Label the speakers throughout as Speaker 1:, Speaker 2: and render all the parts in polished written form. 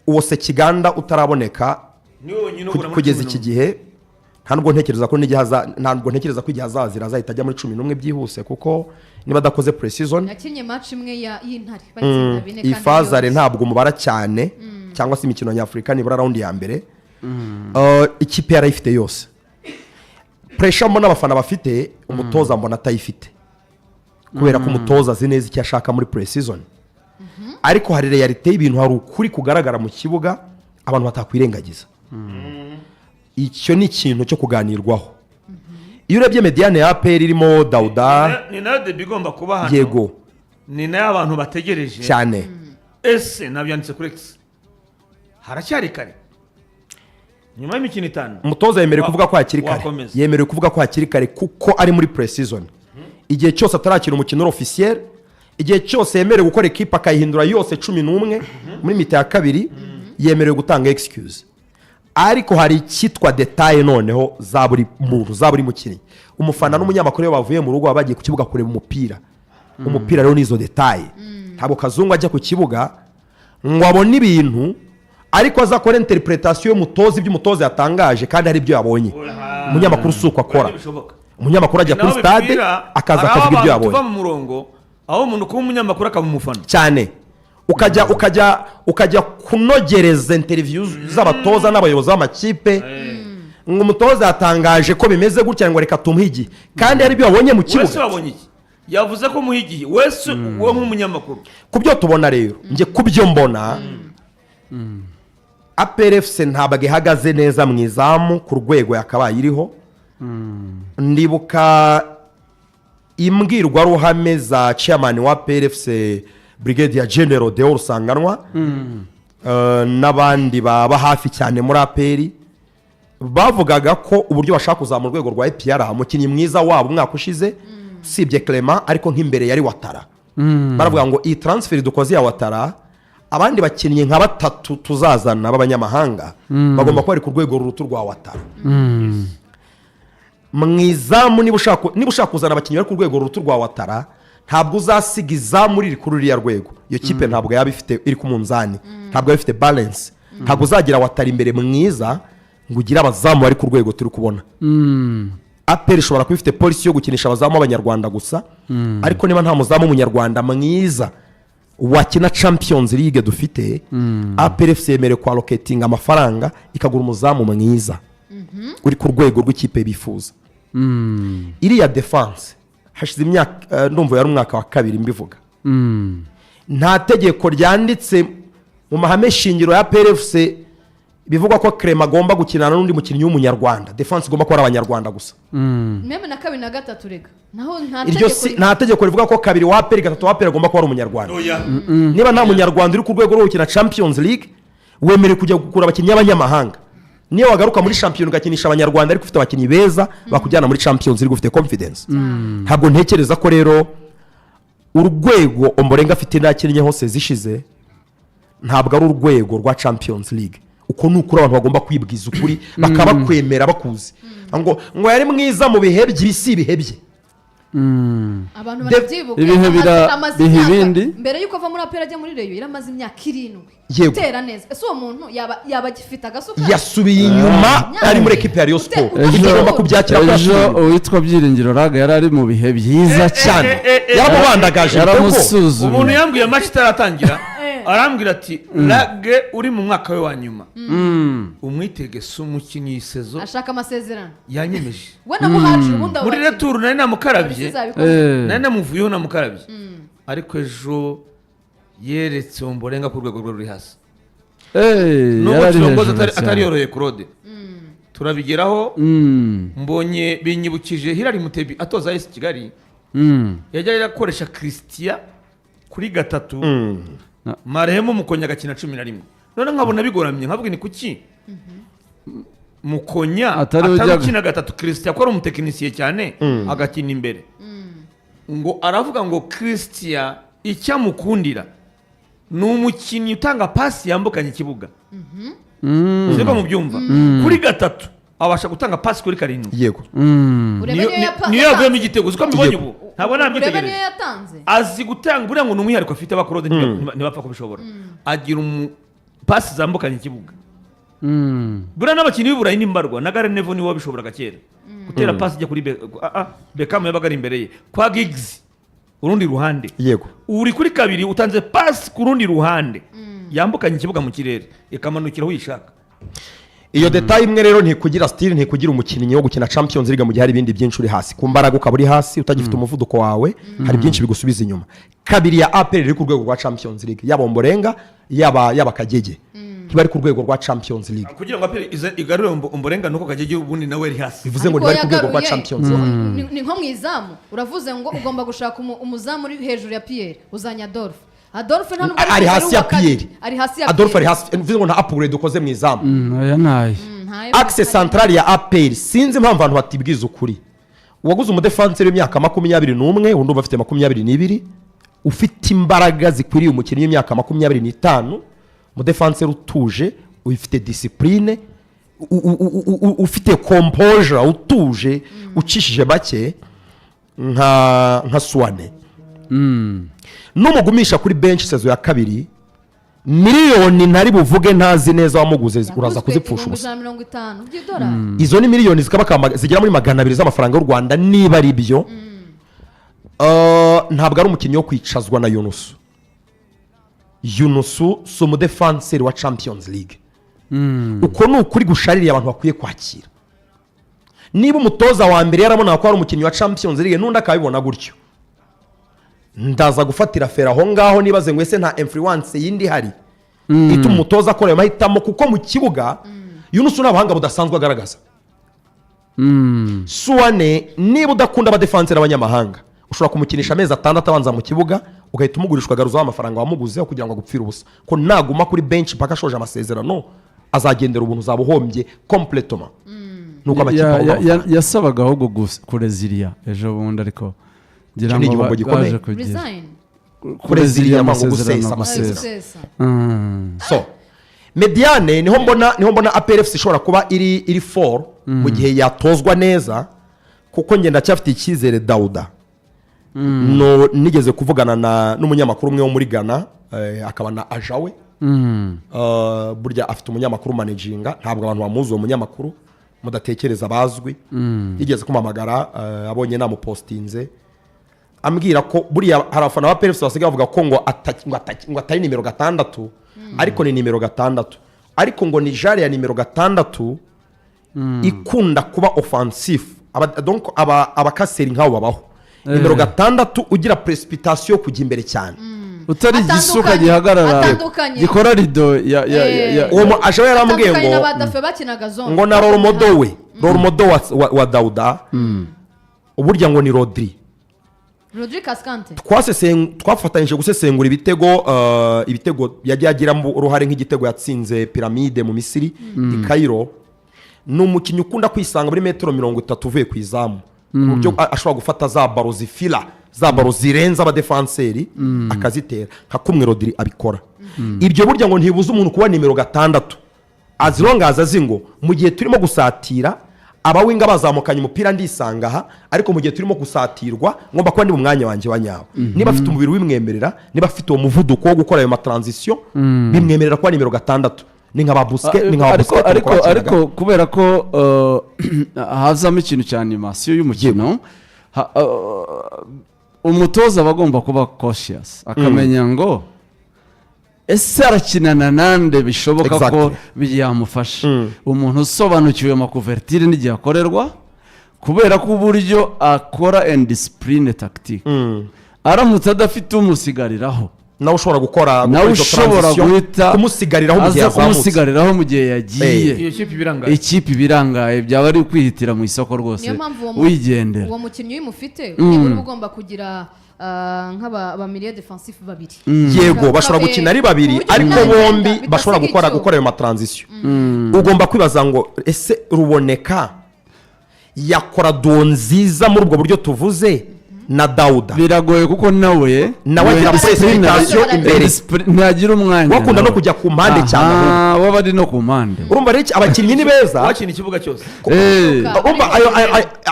Speaker 1: uwo Sekiganda utaraboneka kugeza iki gihe ntabwo ntekereza ko igihe azazira azahita ajya muri 11 byihuse kuko niba adakoze pre-season
Speaker 2: yakinye match imwe y'Intare batsinda bine kandi
Speaker 1: ifazare ntabwo umubara cyane cyangwa se imikino nyafurika nibura round ya mbere ikipe yarayifite yose pressure mbona abafana bafite umutoza mbona atayifite kubera ko umutoza azi neza icyo ashaka muri pre-season ariko hari realite y'ibintu hari ukuri kugaragara mu kibuga abantu batakwirengagiza icyo ni ikintu cyo kuganirwaho iyo urebye mediane ya APR irimo Dauda
Speaker 3: ni nayo debi igomba kuba hano
Speaker 1: yego
Speaker 3: ni nayo abantu bategereje
Speaker 1: cyane
Speaker 3: ese nabyanditse kuri X haracyari kare nyuma y'imikino 5
Speaker 1: umutoza yemerewe kuvuga ko hakiri kare yemerewe kuvuga ko hakiri kare kuko ari muri pre-season igihe cyose atarakira umukino officiel igihe cyose yemerewe gukora equipe akayihindura yose 11 muri mita ya kabiri yemerewe gutanga excuse ariko hari cyitwa detail noneho za buri mukinnyi umufana n'umunyamakuru yo bavuye mu rugo bagiye ku kibuga kureba umupira rero nizo detail ntabwo Kazungu ajya ku kibuga ngo abone ibintu ariko azakora interpretation y'umutoza ibyo umutoza yatangaje kandi hari ibyo yabonye umunyamakuru suko akora umunyamakuru ajya kuri stade akaza akavuga ibyo yabonye
Speaker 3: tuva mu murongo aho umuntu kuba umunyamakuru akaba umufana
Speaker 1: cyane ukajya kunogereza interview z'abatoza n'abayobozi b'amakipe ngo umutoza yatangaje ko bimeze gutya ngo reka tumuhigi kandi hari ibyo wabonye mu kibuga
Speaker 3: wese wabonye iki yavuze ko muhigiye wese uwo nk'umunyamakuru
Speaker 1: kubyo tubona rero nje kubyo mbona APRFC ntabwo ihagaze neza mu izamu ku rwego yakabaye iriho ndibuka imbwirwaruhame za chairman wa APRFC Brigadier General Deo Rusanganwa n'abandi baba hafi cyane muri APR bavugaga ko uburyo bashaka kuzamura urwego rwa APR umukinnyi mwiza wabo umwaka ushize sibye Clement ariko nk'imbere yari Watara baravuga ngo iyi transfer dukoze ya Watara abandi bakinnyi nka batatu tuzazana b'abanyamahanga bagomba kuba ari ku rwego rurutu rwa Watara mwizamu niba ushaka kuzana abakinnyi bari ku rwego rurutu rwa Watara ntabwo uzasiga izamu riri kuri uriya rwego iyo kipe ntabwo yaba ifite iri ku munzani ntabwo yaba ifite balance ntabwo uzagira Watara imbere mwiza ngo ugire abazamu bari ku rwego turi kubona APR ishobora kuba ifite polisi yo gukinisha abazamu b'abanyarwanda gusa ariko niba nta muzamu w'umunyarwanda mwiza wakina Champions League dufite APR FC yemerewe kwa locating amafaranga ikagura umuzamu mwiza uri ku rwego rw'ikipe bifuza iriya defense hashize imyaka ndumva yari umwaka wa kabiri mbivuga nta tegeko ryanditse mu mahame shingiro ya APR FC bivuga ko Clement agomba gukinana n'undi mukinnyi w'umunyarwanda defense igomba kuba abanyarwanda gusa
Speaker 2: meme na kabiri na gatatu rega naho
Speaker 1: nta tegeko rivuga ko kabiri wa APR gatatu wa APR agomba kuba ari umunyarwanda niba nta munyarwanda uri ku rwego rwo gukina Champions League wemerewe kujya gukura abakinnyi b'abanyamahanga niyo wagaruka muri champion ugakinisha abanyarwanda ariko ufite abakinnyi beza bakujyana muri Champions League ufite confidence ntabwo ntekereza ko rero urwego Ombolenga afite nakinnye hose zishize ntabwo ari urwego rwa Champions League uko nukuri abantu bagomba kwibwiza ukuri bakabakwemera bakuzi ngo yari mwiza mu bihe by'ibisi ibihebye
Speaker 2: abantu barabyibuka
Speaker 4: bihe ibindi
Speaker 2: mbere yuko ava muri APR ajya muri Rayon iramaze imyaka 7 itera neza ese uwo muntu yaba gifite agasuka
Speaker 1: yasubiye inyuma ari muri equipe ya Rayon Sport igomba kubyakira
Speaker 4: ejo uwitwa Byiringiro Raga yari ari mu bihe byiza cyane
Speaker 1: yaramubandagaje
Speaker 4: yaramusuzumye
Speaker 3: umuntu yambwiye match itaratangira arambwira ati Rage uri mu mwaka we wa nyuma umwitege umukinnyi sezo
Speaker 2: ashaka amasezerano
Speaker 3: yanyemeje
Speaker 2: we namuhaje ubundi
Speaker 3: muri retour nari namukarabye nari namuvuyeho namukarabye ariko ejo yeretse Ombolenga ku rwego ruri hasi n'ubwo atari yoroye Claude turabigeraho mbonye binyibukije Hilary Mutebi atoza AS Kigali yajya yakoresha Christian kuri gatatu Marehemu Mukonya gakina 11 none nkabona bigoramye nkabwe ni kuki Mukonya atarukina gatatu Christian ko ari umutekinisiye cyane agakina imbere ngo aravuga ngo Christian icyamukundira ni umukinnyi utanga pasi yambukanye ikibuga siko mubyumva kuri gatatu abasha gutanga pasi kuri karindwi
Speaker 1: yego
Speaker 3: niyo yavuyemo igitego ziko mbibonye ubu ntabwo namwitegereje
Speaker 2: yatanze
Speaker 3: azi gutanga buriya ngo n'umwihariko afite abakorode ntibapfa kubishobora agira pasi zambukanye ikibuga buriya n'abakinnyi b'i Burayi n'imbarwa na Gary Neville niwe wabishoboraga kera gutera pasi ijya kuri Beckham yabaga ari imbere ye kwa Giggs urundi ruhande
Speaker 1: yego
Speaker 3: uri kuri kabiri utanze pasi ku rundi ruhande yambukanye ikibuga mu kirere ikamanukira aho uyishaka.
Speaker 1: iyo detail imwe rero ntikugira style ntikugira umukinnyi wo gukina Champions League mu gihe hari ibindi byinshi uri hasi ku mbaraga ukaba uri hasi utagifite umuvuduko wawe hari byinshi bigusubiza inyuma. Kabiri ya APR iri ku rwego rwa Champions League yaba Ombolenga yaba Kagege ntibari ku rwego rwa Champions League
Speaker 3: kugira ngo APR igarure Ombolenga nuko Kagege ubundi nawe ari hasi
Speaker 1: bivuze ngo ntibari ku rwego rwa Champions League.
Speaker 2: Ni nko mu izamu uravuze ngo ugomba gushaka umuzamu uri hejuru ya Pierre uzanya Adolphe nta nubwo
Speaker 1: ari hasi ya Pierre
Speaker 2: ari hasi ya
Speaker 1: Adolphe ari hasi bivuze ngo nta upgrade dukoze mu izamu.
Speaker 4: aya nayi
Speaker 1: Axe central ya APR sinzi impamvu abantu batibwiza ukuri uwaguze umudefenseur w'imyaka 21 undi bafite 22 ufite imbaraga zikwiriye umukinnyi w'imyaka 25 umudefenseur utuje ufite discipline ufite composure utuje ucishije bake nka Suwane numugumisha kuri bench sezo ya kabiri miliyoni ntari buvuge ntazi neza wamuguze uraza kuzipfusha ubusa
Speaker 2: 150 by'idolari
Speaker 1: izo ni miliyoni zigera muri 200 z'amafaranga y'u Rwanda niba ari byo ntabwo ari umukinnyi wo kwicazwa na Yunusu si umudefenseur wa Champions League uko ni ukuri gushaririye abantu bakwiye kwakira. Niba umutoza wa mbere yarabona ko ari umukinnyi wa Champions League n'undi akabibona gutyo ndaza gufatira fera aho ngaho nibaze ngo ese nta influence yindi hari ituma umutoza akora ayo mahitamo kuko mu kibuga Yunusu n'abahanga budasanzwe agaragaza. Suwane niba udakunda abadefenseur abanyamahanga ushobora kumukinisha amezi 6 abanza mu kibuga ugahita umugurishwa garuzaho amafaranga wamuguzeho kugira ngo agupfire ubusa ko naguma kuri bench paka ashoje amasezerano azagendera ubuntu zabuhombye completement nuko amakipe
Speaker 4: yasabaga ahubwo kureziria ejo bundi ariko ngira ngo baje kugira
Speaker 1: kureziria amasezerano. So Mediane niho mbona APRFC ishobora kuba iri 4 mu gihe yatozwa neza kuko ngenda cyafite icyizere Dauda no nigeze kuvugana n'umunyamakuru umwe wo muri Ghana akaba na Ajawe burya afite umunyamakuru managinga ntabwo abantu bamuzi uwo munyamakuru mudatekereza bazwi yigeze kumamagara abonye namupostinze ambwira ko buriya hari abafana ba PFC basigaye bavuga ko ngo atari nimero 6 ariko ni nimero 6 ariko ngo ni jare ya nimero 6 ikunda kuba offensive donc abakaseri nk'abo babaho nimero 6 ugira precipitation kujya imbere cyane
Speaker 4: utari igisuka gihagarara gikora rido ya
Speaker 1: uwo Ajawe yarambwiye ngo na role model wa Dauda uburya ngo ni Rodri
Speaker 2: Cascante
Speaker 1: twafatanyije gusesengura ibitego yagiye agiramo uruhare nk'igitego yatsinze Piramide mu Misiri i Cairo. Ni umukinnyi ukunda kwisanga muri metero 30 uvuye ku izamu ku buryo ashobora gufata za baro zifila za baro zirenza abadefenseri akazitera nka kumwe Rodri abikora. Ibyo burya ngo ntibuze umuntu kuba nimero 6 as long as azingo mu gihe turimo gusatira abawinga bazamukanye umupira ndisanga aha ariko mu gihe turimo gusatirwa ngomba kuba ndi mu mwanya wanje wanyawe niba afite umubiri wimwemerera niba afite uwo muvuduko wo gukora ayo matransition bimwemerera kuba nimero 6 ni nka Busquets
Speaker 4: ariko kubera ko hazamo ikintu cya animation y'umukino umutoza bagomba kuba cautious akamenya ngo ese arakinana nande bishoboka ko byamufasha umuntu usobanukiwe amakuvertire n'igihe akorerwa kubera ko uburyo akora indiscipline tactique aramutse adafite umusigariraho
Speaker 1: nawe ushobora gukora
Speaker 4: guhita kumusigariraho mu gihe yagiye
Speaker 3: iyo
Speaker 4: ikipe ibirangaye byaba ari kwihitira mu isoko rwose wigendera
Speaker 2: uwo mukinnyi w'imufite niba ugomba kugira nk'aba milieu defensif babiri
Speaker 1: yego bashobora gukina ari babiri ariko bombi bashobora gukora ayo matransition ugomba kwibaza ngo ese Ruboneka yakora duo nziza muri ubwo buryo tuvuze na Dauda
Speaker 4: biragoye kuko nawe
Speaker 1: agira precipitation imbere
Speaker 4: ntagira umwanya
Speaker 1: wakunda no kujya ku mpande cyane
Speaker 4: waba ari no ku mpande
Speaker 1: urumva rero abakinnyi ni beza
Speaker 3: bakina ikibuga cyose
Speaker 1: urumva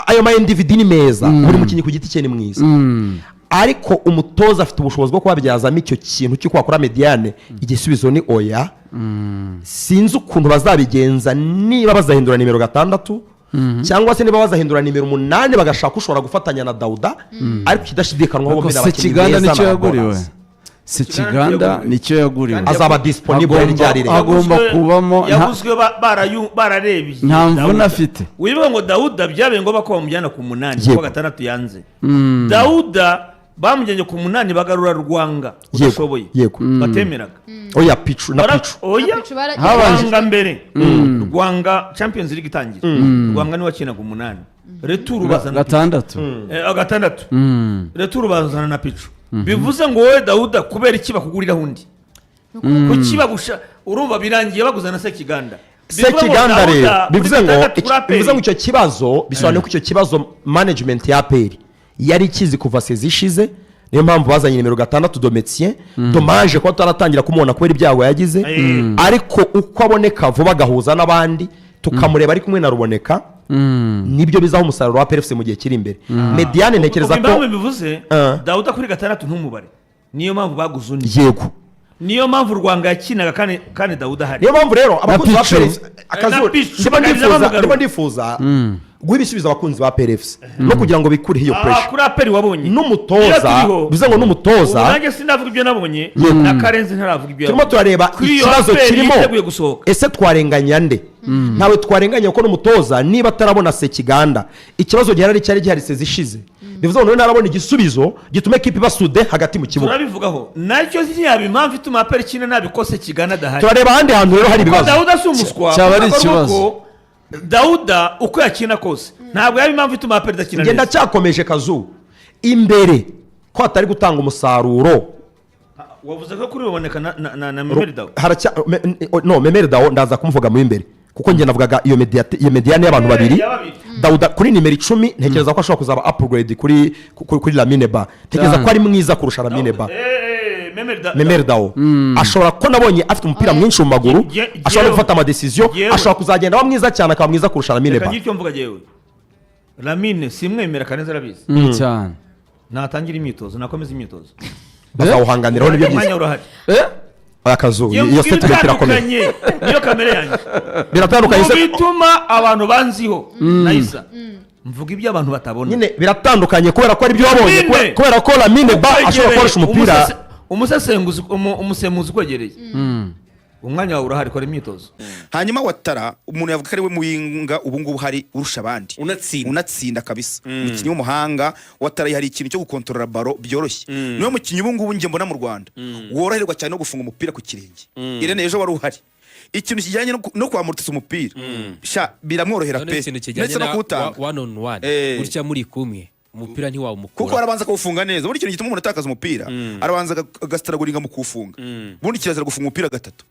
Speaker 1: ayo ma individu ni meza buri mukinnyi ku giti cye ni mwiza ariko umutoza afite ubushobozi bwo kubabyazamo icyo kintu cyo kwakora Mediane. Igisubizo ni oya. Sinzi ukuntu bazabigenza, niba bazahindura nimero 6 cyangwa se niba bazahindura nimero 8 bagashaka ushobora gufatanya na Dauda, ariko kidashidikanwaho bombi n'abakinnyi beza.
Speaker 4: Nicyo yaguriwe si Kiganda nicyo yaguriwe,
Speaker 1: azaba disponible ryari rero,
Speaker 4: agomba kubamo
Speaker 3: yaguzwe bararebye
Speaker 4: nta mvune afite.
Speaker 3: wibuka ngo Dauda byabaye ngo bako bamujyana ku 8 kuko 6 yanze. Dauda bamujyanye ku 8 bagarura Rwanga udashoboye batemeraga.
Speaker 1: Oya Pichu na Pichu,
Speaker 3: oya Rwanga mbere Rwanga Champions League itangira Rwanga ni wakina ku 8 retour bazana 6 retour bazana na Pichu. Bivuze ngo wowe Dauda kubera iki bakugurira hundi kuki bagusha urumva birangiye baguzana Sekiganda.
Speaker 1: Sekiganda rero bivuze ngo icyo kibazo bisobanuye ko icyo kibazo management ya APR yari kizi kuva sezishize, niyo mpamvu bazanye nimero 6 Dometien. Dommage ko taratangira kumubona kubera ibyago yagize, ariko uko aboneka vuba gahuza n'abandi tukamureba ari kumwe na Ruboneka, nibyo bizaho umusaruro wa PFC mu gihe kiri imbere. Mediane ntekereza ko
Speaker 3: bivuze Dauda kuri 6 ntumubare, niyo mpamvu baguze undi.
Speaker 1: Yego,
Speaker 3: niyo mpamvu Rwanga yakinaga kandi Dauda hari.
Speaker 1: Niyo mpamvu rero abakunzi ba PFC ndifuza guha ibisubizo abakunzi ba PFC no kugira ngo bikureho iyo pressure.
Speaker 3: Kuri APR wabonye
Speaker 1: n'umutoza, bivuze ngo n'umutoza
Speaker 3: nanjye sinavuga ibyo nabonye na Karenzi ntaravuga ibyo.
Speaker 1: Turimo turareba ikibazo kirimo, ese twarenganya nde? Ntawe twarenganya ko n'umutoza niba atarabona Sekiganda ikibazo cyari gihari sezishize. Bivuze ngo narabona igisubizo gitume kipe basude hagati mu kibuga.
Speaker 3: Turabivugaho nacyo ziyaba impamvu ituma APR kina nabikose Kiganda dahari.
Speaker 1: Turareba ahandi hantu rero hari ibibazo.
Speaker 3: Dauda sumuswa
Speaker 4: cyaba ari ikibazo.
Speaker 3: Dauda uko yakina kose ntabwo yaba impamvu ituma APR dakina.
Speaker 1: Ngenda cyakomeje Kazu imbere ko atari gutanga umusaruro.
Speaker 3: Wavuze ko kuri Ruboneka na Memerdawo
Speaker 1: no Memerdawo ndaza kumvuga mu imbere kuko nge navugaga iyo Mediane y'abantu babiri. Dauda kuri nimero 10 ntekereza ko ashobora kuzaba upgrade kuri Lamine Ba. Ntekereza ko ari mwiza kurusha Lamine Ba. Memerdawo ashobora ko nabonye afite umupira mwinshi mu maguru, ashobora gufata ama decision, ashobora kuzagenda wa mwiza cyane akaba mwiza kurusha Lamine Ba.
Speaker 3: Icyo mvuga jewe Lamine simwemera Karenzi arabizi
Speaker 4: cyane,
Speaker 3: natangira imyitozo nakomeza imyitozo
Speaker 1: bazawuhanganiraho nibyo byiza. Akazu iyo se turakomeye
Speaker 3: niyo kamere yanjye
Speaker 1: biratandukanye se
Speaker 3: bituma abantu banziho nayisa mvuga ibyo abantu batabona
Speaker 1: nyine biratandukanye kubera ko ari byo wabonye, kubera ko Lamine Ba ashobora koresha umupira
Speaker 3: umusemuzi kwegereye umwanya wawe urahari kora imyitozo.
Speaker 5: Hanyuma Watara umuntu yavuga ko ari we muhinga ubu ngubu hari urusha abandi unatsinda kabisa, umukinnyi w'umuhanga. Watara hari ikintu cyo gukontorora baro byoroshye, niyo mukinnyi ubu ngubu nge mbona mu Rwanda woroherwa cyane no gufunga umupira ku kirenge. Irene ejo wari uhari, ikintu kijyanye no kwamurutsa umupira biramworohera pe, ndetse no kuwutanga
Speaker 6: 1-on-1 gutya muri kumwe umupira ntiwawumukura
Speaker 5: kuko arabanza kuwufunga neza. Buri kintu gituma umuntu atakaza umupira arabanza agasitaraguringa mu kuwufunga, bundi kirazira gufunga umupira gatatu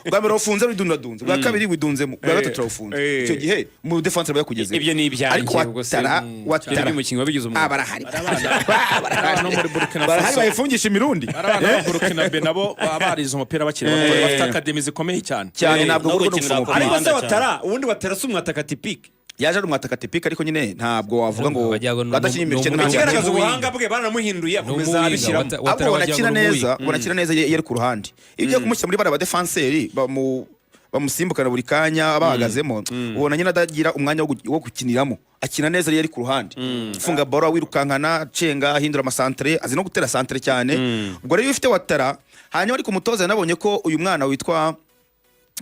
Speaker 5: bwa mbere wafunze widundadunze, bwa kabiri widunzemo, bwa gatatu wafunze. Icyo gihe mu defense bayakugeze
Speaker 6: ibyo ni ibyanjye.
Speaker 5: Ariko Watara
Speaker 6: umukinnyi wabigize umwuga
Speaker 5: barahari
Speaker 6: no muri Burkina
Speaker 5: Faso bayifungisha imirundi.
Speaker 6: Abana ba Burkina Faso nabo barize umupira bakiri bato, bafite academy zikomeye cyane
Speaker 5: ntabwo bwo gufunga umupira.
Speaker 6: Ariko se Watara ubundi Watara si umwataka typique,
Speaker 5: yaje ari umwataka typique, ariko nyine ntabwo wavuga ngo badashyira imbere cyane.
Speaker 6: Ikigaragaza ubuhanga bwe baranamuhinduye akomeza abishyiramo.
Speaker 5: Abo banakina neza yari ku ruhande, ibyo kumushyira muri ba defenseurs bamusimbukana buri kanya bahagazemo, ubona nyine adagira umwanya wo gukiniramo. Akina neza yari ku ruhande, funga baro wirukankana, cenga, hindura amasantre, azi no gutera santre cyane. Ubwo rero ufite Watara. Hanyuma ariko umutoza nabonye ko uyu mwana witwa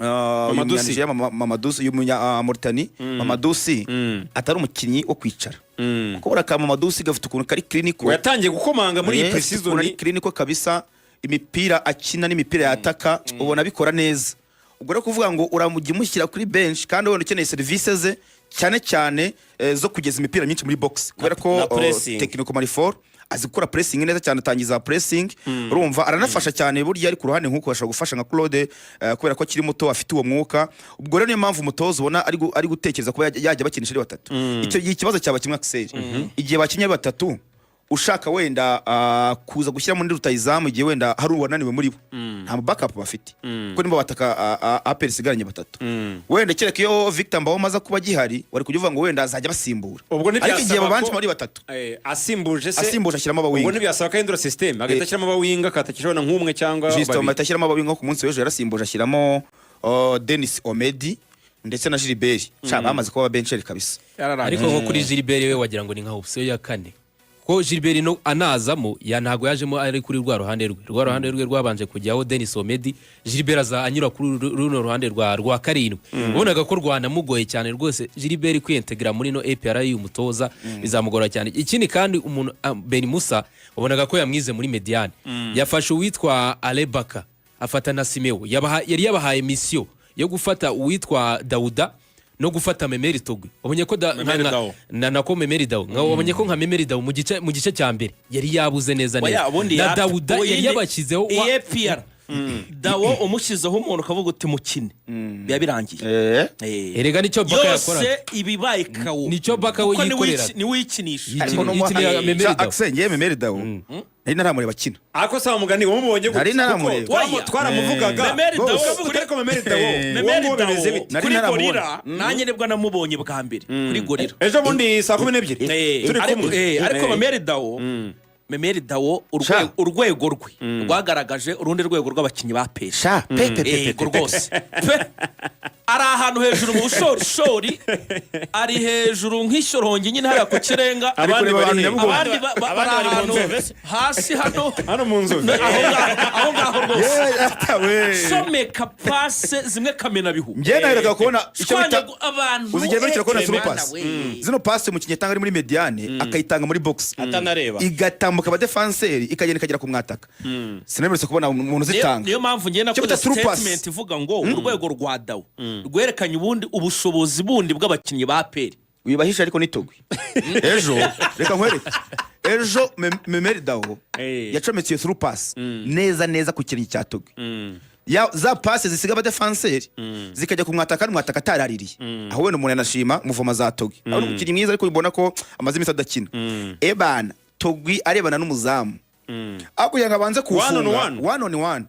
Speaker 5: Mamadusi y'umunya Mauritania, Mamadusi atari umukinnyi wo kwicara kuko buraka Mamadusi gafite ukuntu kari clinical,
Speaker 6: yatangiye gukomanga muri iyi pre-season
Speaker 5: ni clinical kabisa. Imipira akina n'imipira yataka ubona bikora neza. Ubwo rero kuvuga ngo uramujye mushyira kuri bench kandi ubona ukeneye services ze cyane zo kugeza imipira myinshi muri box, kubera ko technical manifor azi gukora pressing neza cyane, atangiza pressing. Urumva aranafasha cyane burya ari ku ruhande nkuko bashaka gufasha nka Claude kubera ko akiri muto afite uwo mwuka. Ubwo rero niyo mpamvu umutozo ubona ari gutekereza kuba yajya bakinisha ari batatu. Icyo ikibazo cyaba kimwe Axel, igihe bakinnye batatu ushaka wenda kuza gushyira muri rutayizamu igihe wenda hari uwananiwe muri bo nta backup bafite kuko nibo bataka APR isigaranye batatu wenda kereka iyo Victor Mbawoma aza kuba gihari wari kujya uvuga ngo wenda azajya basimbura ariko igihe babanje muri batatu
Speaker 7: asimbuje
Speaker 5: ashyiramo abawinga
Speaker 7: ubwo ntibyasaba ko ahindura system agahita ashyiramo abawinga akatakishobora nk'umwe cyangwa
Speaker 5: babiri atashyiramo abawinga ku munsi w'ejo yarasimbuje ashyiramo Denis Omedi ndetse na Gilbert bamaze kuba bencheri kabisa
Speaker 8: ariko nko kuri Gilbert we wagira ngo ni nka option ya kane ko Gilbert no anazamo ntago yajemo ari kuri rwa ruhande rwe rwabanje kujyaho Denis Omedi Gilbert aza anyura kuri runo ruhande rwa karindwi ubonaga ko Rwanda mugoye cyane rwose Gilbert kwintegra muri no APR y'umutoza bizamugora cyane ikindi kandi umuntu Ben Musa ubonaga ko yamwize muri Mediane yafashe uwitwa Alebaka afata na Simeo yari yabahaye mission yo gufata uwitwa Dauda no gufata Memeri Togwe ubonye ko nako Memeri Dawo ubonye ko nka Memeri Dawo mu gice cya mbere yari yabuze neza na Dauda yari yabakizeho
Speaker 6: APR Dawo umushyizeho umuntu ukavuga uti mukine biba birangiye
Speaker 8: erega nicyo Baka yakora
Speaker 6: yose ibibaye kawo
Speaker 8: nicyo Baka we yikorera
Speaker 6: ni wikinisha
Speaker 8: yikinira Memeri Dawo
Speaker 5: Axel Memeri Dawo nari naramureba kina
Speaker 7: ako sawa mugani wo mubonye
Speaker 5: nari naramureba
Speaker 7: twaramuvugaga
Speaker 6: Memeri Dawo
Speaker 7: ariko Memeri Dawo
Speaker 6: kuri Gorira nanjye nibwo namubonye bwa mbere kuri Gorira
Speaker 7: ejo bundi saa 12
Speaker 6: turi kumwe ariko Memeri Dawo urwego rwe rwagaragaje urundi rwego rw'abakinnyi ba pesha rwose ari ahantu hejuru mu bushorishori ari hejuru nk'ishyorongi nyine hariya ku kirenga abandi bari ahantu hasi hano
Speaker 7: mu nzu
Speaker 6: aho ngaho rwose someka pase zimwe kamena bihu
Speaker 5: njye naheruka kubona icyo bita
Speaker 6: abantu
Speaker 5: uzigenda bakira kubona zino pase zino pase mu kinyatanga ari muri Mediane akayitanga muri box
Speaker 6: atanareba
Speaker 5: igatambuka abadefanseri ikagenda ikagera ku mwataka sinemeretse kubona umuntu zitanga
Speaker 6: niyo mpamvu ngiye nakoze statement ivuga ngo urwego rwa Dawo rwerekanye ubundi ubushobozi bundi bw'abakinnyi ba APR
Speaker 5: wibahisha ariko nitogwe ejo reka nkwereke ejo Memeri Dawo yacometse iyo through pass neza ku kirenge cya Togwe za passe zisiga abadefanseri zikajya ku mwataka ataraririye aho wenda umuntu yanashima muvoma za Togwe aho n'umukiri mwiza ariko ubona ko amaze imisi adakina ebana Togwe arebana n'umuzamu akuya ngabanze kufunga one on one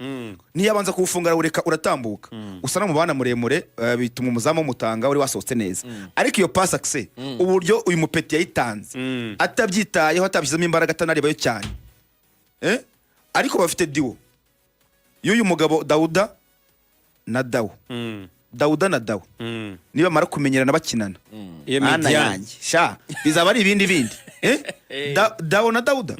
Speaker 5: niyabanza kufunga ureka uratambuka usana mu bana muremure bituma umuzamu umutanga uri wasohotse neza ariko iyo pass access uburyo uyu mupeti yayitanze atabyitayeho atabishyizemo imbaraga atanarebayo cyane ariko bafite diwo y'uyu mugabo Dauda na Dawo niba mara kumenyerana bakinana ana yanjye sha bizaba ari ibindi Dawo na Dauda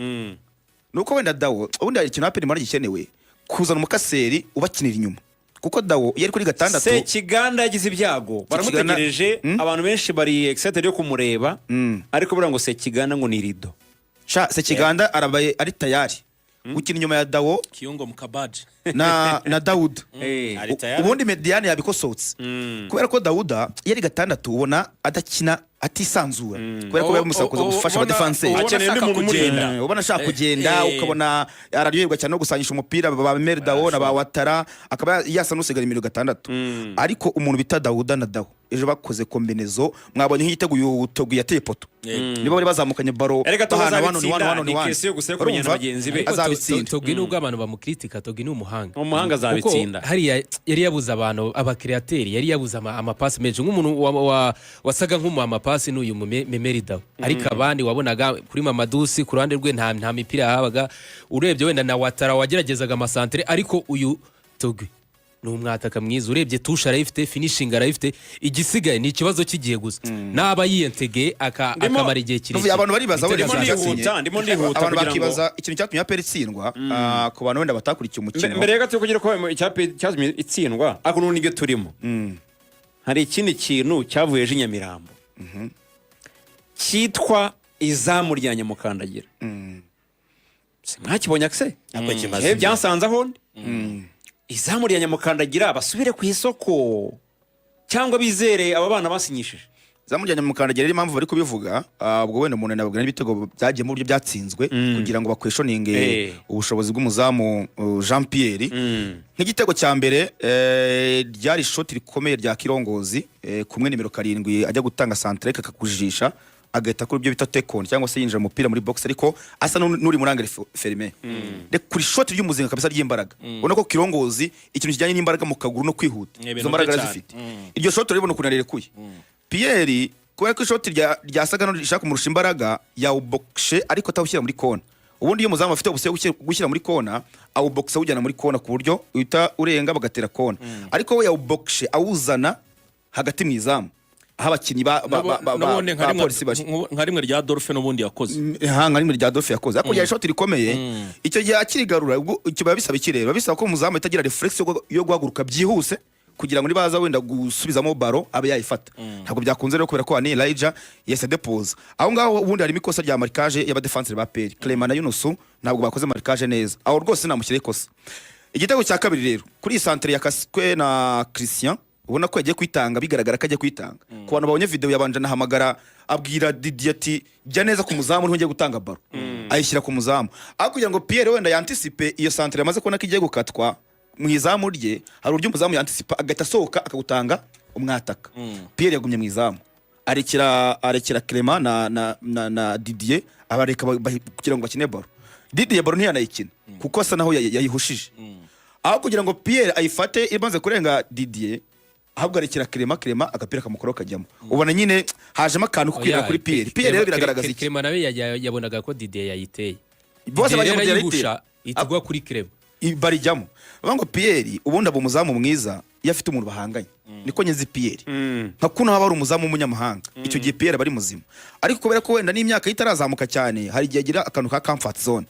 Speaker 5: nuko wenda Dawo ubundi hari ikintu APR gikenewe kuzana umukaseri ubakinira inyuma kuko Dawo yari kuri gatandatu
Speaker 7: Sekiganda yagize ibyago baramutegereje abantu benshi bari excited yo kumureba ariko bura ngo Sekiganda ngo ni rido
Speaker 5: Sekiganda arabaye ari tayari gukina inyuma ya Dawo
Speaker 6: Kiyongo Mukabaje
Speaker 5: na Dauda ubundi Mediane yabikosotse kubera ko Dauda yari gatandatu ubona adakina atisanzura kubera ko bamusaba kuza gufasha abadefanseri ubona ashaka kugenda ukabona araryoherwa cyane no gusanyisha umupira ba Memeri Dawo na ba Watara akaba yasa n'usigara imiro gatandatu ariko umuntu bita Dauda na Dawo ejo bakoze kombinezo mwabonye nk'igitego Togwe yateye poto nibo bari bazamukanye baro
Speaker 8: Togwe nubwo abantu bamukritika Togwe ni
Speaker 7: umuhanga azabitsinda
Speaker 8: hariya yari yabuze abantu abakreateri yari yabuze amapasi menshi nk'umuntu wasaga nk'umupasi n'uyu Memeri Dawo ariko abandi wabonaga kuri Mamadusi ku ruhande rwe nta mipira yahabaga urebye wenda na Watara wageragezaga amasantere ariko uyu Togwe ni umwataka mwiza urebye tusha arayifite finishing arayifite igisigaye ni ikibazo kigiye gusa naba yiyentegeye akamara igihe kirekire
Speaker 5: abantu baribaza
Speaker 7: ndimo ndihuta
Speaker 5: abantu bakibaza ikintu cyatumye APR itsindwa ku bantu wenda batakurikiye umukino
Speaker 7: mbere gato kugira ko cyatumye itsindwa ako n'ubu nibyo turimo hari ikindi kintu cyavuye ejo Nyamirambo cyitwa izamu rya Nyamukandagira mwakibonye akse byansanze aho izamu rya Nyamukandagira basubire ku isoko cyangwa bizere aba bana basinyishije
Speaker 5: izamu rya Nyamukandagira ari impamvu bari kubivuga ubwo wenda umuntu nababwira n'ibitego byagiye mu buryo byatsinzwe kugira ngo bakweshoninge ubushobozi bw'umuzamu Jean Pierre nk'igitego cya mbere ryari shot rikomeye rya Kirongozi kumwe nimero 7 ajya gutanga centre kakakujisha agahita kuri ibyo bita tekoni cyangwa se yinjira umupira muri box ariko asa n'uri muri angere ferme kuri shot ry'umuzinga kabisa ry'imbaraga ubona ko Kirongozi ikintu kijyanye n'imbaraga mu kaguru no kwihuta izo mbaraga zifite iryo shot urabona ukuntu arerekuye Pierre kubera ko ishoti ryasaga no rishaka kumurusha imbaraga yawuboxe ariko atawushyira muri kona ubundi iyo muzamu afite ubusiyo gushyira muri kona awuboxe awujyana muri kona ku buryo uhita urenga bagatera kona ariko we yawuboxe awuzana hagati mu izamu aho abakinnyi ba polisi bari
Speaker 6: nka rimwe rya Adolphe n'ubundi yakoze
Speaker 5: nka rimwe rya Adolphe yakoze ariko rya ishoti rikomeye icyo gihe akirigarura icyo biba bisaba ikireba bisaba ko umuzamu itagira reflex yo guhaguruka byihuse kugira ngo nibaza wenda gusubizamo baro abe yayifata ntabwo byakunze rero kubera ko ani Elijah yese depose aho ngaho ubundi harimo ikosa rya marquage y'aba defenseur ba Peri Clement na Yunusu ntabwo bakoze marquage neza aho rwose namushyire ikosa igitego cya kabiri rero kuri centre ya Kaswe na Christian ubona ko yagiye kwitanga bigaragara ko agiye kwitanga ku bantu babonye video yabanje nahamagara abwira Didier ati jya neza ku muzamu ntugiye gutanga baro ayishyira ku muzamu aho kugira ngo Pierre wenda yanticipe iyo centre yamaze kubona ko igiye gukatwa mu izamu rye hari uburyo umuzamu yanticipa agahita asohoka akagutanga umwataka Pierre yagumye mu izamu arekera Clement na Didier abareka kugira ngo bakine baro Didier baro ntiyanayikina kuko asa naho yayihushije aho kugira ngo Pierre ayifate imaze kurenga Didier ahubwo arekera Clement agapira kamukoro kajyamo ubona nyine hajemo akantu kukwira kuri Pierre rero biragaragaza iki
Speaker 8: Clement nawe yabonaga ko Didier yayiteye
Speaker 5: bose bajya kugera
Speaker 8: itugwa kuri Clement
Speaker 5: barijyamo ngo Pierre ubundi aba umuzamu mwiza iyo afite umuntu bahanganye niko nyezi Pierre nka kuno haba ari umuzamu w'umunyamahanga icyo gihe Pierre bari muzima ariko kubera ko wenda n'imyaka itarazamuka cyane hari igihe agira akantu ka comfort zone